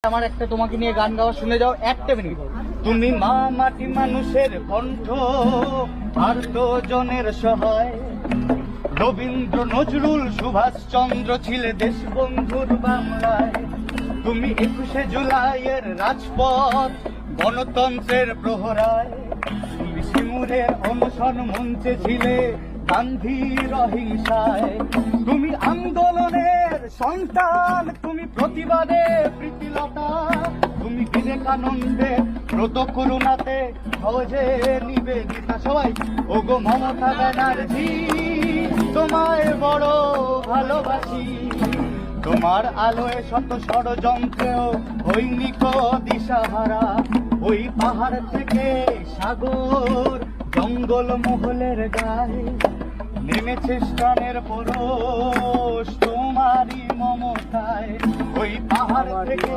আমার একটা তোমাকে নিয়ে গান গাওয়া শুনে যাও একটা মিনিট। তুমি মা মাটি মানুষের কণ্ঠ, আর তো জনের সহায়। রবীন্দ্র নজরুল সুভাষচন্দ্র ছিলে দেশবন্ধুর বাংলায়। তুমি 21শে জুলাইয়ের রাজপথ, গণতন্ত্রের প্রহরায়। তুমি সিঙ্গুরের অনশন মঞ্চে ছিলে গান্ধীর অহিংসায়। তুমি আন্দোলনের সন্তান, তুমি প্রতিবাদে প্রীতিলতা। তুমি বিবেকানন্দে ব্রত করুণাতে সহজে নিবেদিতা। সবাই ওগো মমতা ব্যানার্জি, তোমায় বড় ভালোবাসি। তোমার আলোয় শত ষড়যন্ত্রেও হইনি কো দিশাহারা। ওই পাহাড় থেকে সাগর, জঙ্গল মহলের গায়ে নেমেছে স্থানের পরশ তোমারই মমতায়। ওই পাহাড় থেকে